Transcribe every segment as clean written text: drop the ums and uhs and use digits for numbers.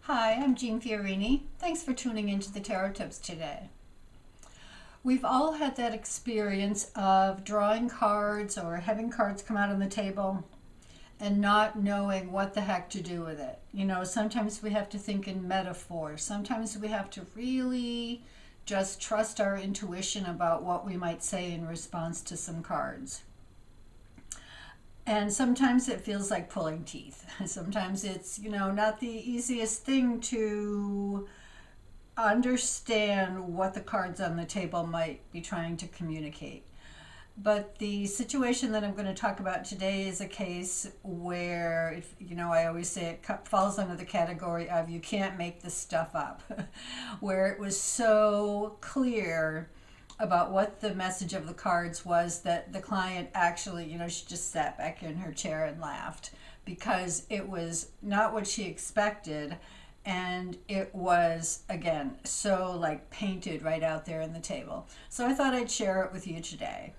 Hi, I'm Jeanne Fiorini. Thanks for tuning into the Tarot Tips today. We've all had that experience of drawing cards or having cards come out on the table and not knowing what the heck to do with it. You know, sometimes we have to think in metaphors. Sometimes we have to really just trust our intuition about what we might say in response to some cards. And sometimes it feels like pulling teeth. Sometimes it's, not the easiest thing to understand what the cards on the table might be trying to communicate. But the situation that I'm going to talk about today is a case where, I always say it falls under the category of you can't make this stuff up, where it was so clear about what the message of the cards was that the client actually, she just sat back in her chair and laughed because it was not what she expected. And it was, again, so like painted right out there in the table. So I thought I'd share it with you today.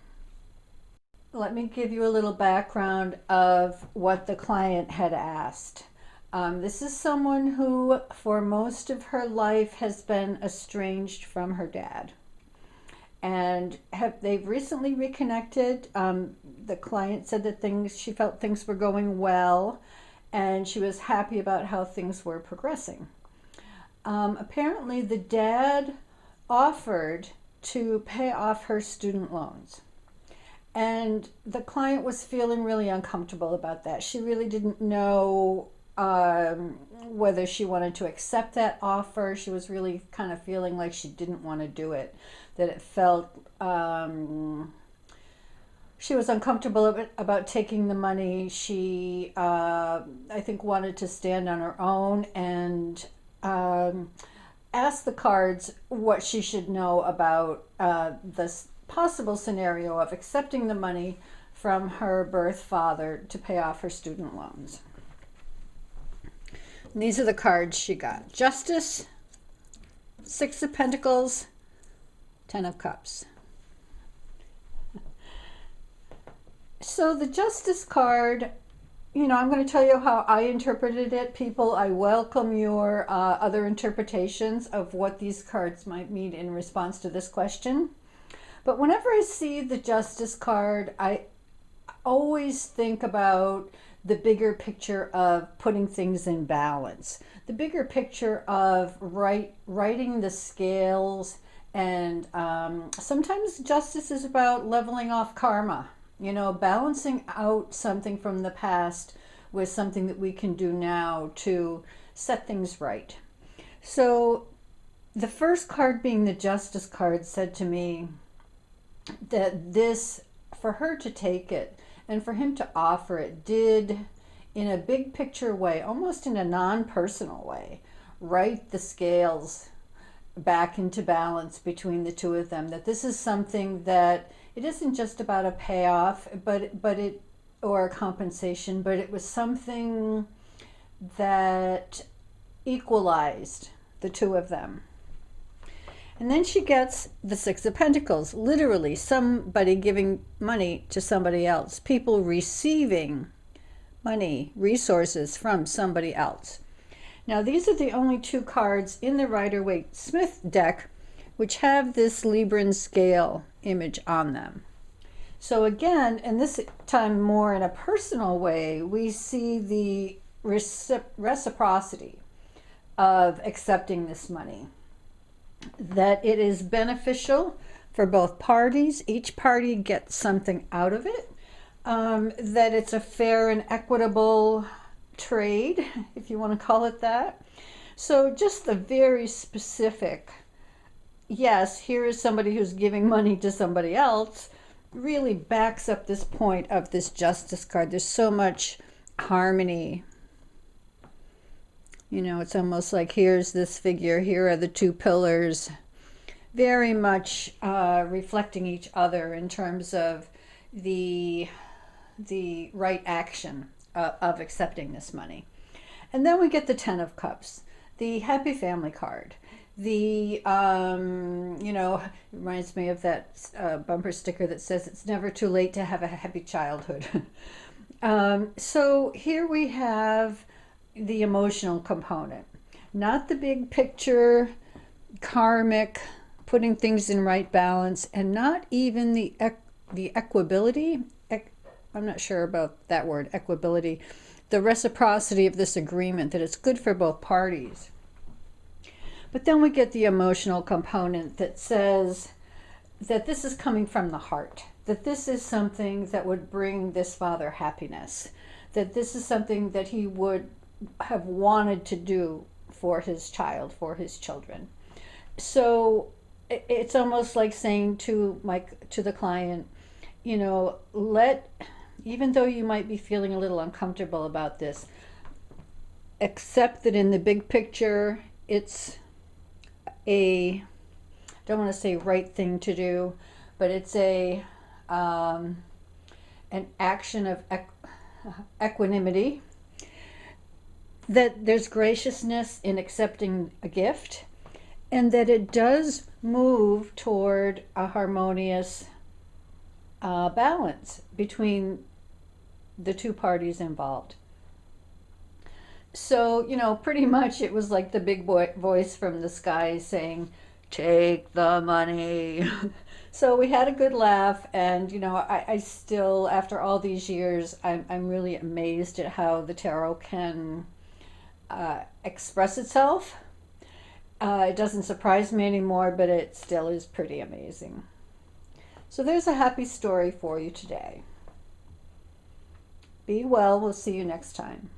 Let me give you a little background of what the client had asked. This is someone who, for most of her life, has been estranged from her dad. And they've recently reconnected. The client said that she felt things were going well, and she was happy about how things were progressing. Apparently, the dad offered to pay off her student loans. And the client was feeling really uncomfortable about that. She really didn't know whether she wanted to accept that offer. She was really kind of feeling like she didn't want to do it, that it felt she was uncomfortable about taking the money. She, I think, wanted to stand on her own and ask the cards what she should know about this possible scenario of accepting the money from her birth father to pay off her student loans. And these are the cards she got: Justice, Six of Pentacles, Ten of Cups. So the Justice card, I'm going to tell you how I interpreted it. People, I welcome your other interpretations of what these cards might mean in response to this question. But whenever I see the Justice card, I always think about the bigger picture of putting things in balance, the bigger picture of righting the scales. And sometimes justice is about leveling off karma, balancing out something from the past with something that we can do now to set things right. So the first card, being the Justice card, said to me that this, for her to take it and for him to offer it, did, in a big picture way, almost in a non-personal way, right the scales back into balance between the two of them. That this is something that it isn't just about a payoff, but it, or a compensation, but it was something that equalized the two of them. And then she gets the Six of Pentacles, literally somebody giving money to somebody else, people receiving money, resources from somebody else. Now, these are the only two cards in the Rider-Waite-Smith deck which have this Libran scale image on them. So again, and this time more in a personal way, we see the reciprocity of accepting this money. That it is beneficial for both parties. Each party gets something out of it. That it's a fair and equitable trade, if you want to call it that. So just the very specific, yes, here is somebody who's giving money to somebody else, really backs up this point of this Justice card. There's so much harmony. It's almost like here's this figure, here are the two pillars, very much reflecting each other in terms of the right action of accepting this money. And then we get the Ten of Cups, the Happy Family card. The, it reminds me of that bumper sticker that says it's never too late to have a happy childhood. So here we have the emotional component. not the big picture, karmic, putting things in right balance, and not even the equability. I'm not sure about that word, equability. The reciprocity of this agreement, that it's good for both parties. But then we get the emotional component that says that this is coming from the heart, that this is something that would bring this father happiness, that this is something that he would have wanted to do for his child, for his children. So it's almost like saying to the client, you know, even though you might be feeling a little uncomfortable about this, accept that in the big picture, it's a, don't want to say right thing to do, but it's an action of equanimity, that there's graciousness in accepting a gift, and that it does move toward a harmonious balance between the two parties involved. So, you know, pretty much it was like the big voice from the sky saying, take the money. So we had a good laugh, and, you know, I still, after all these years, I'm really amazed at how the tarot can express itself. It doesn't surprise me anymore, but it still is pretty amazing. So there's a happy story for you today. Be well. We'll see you next time.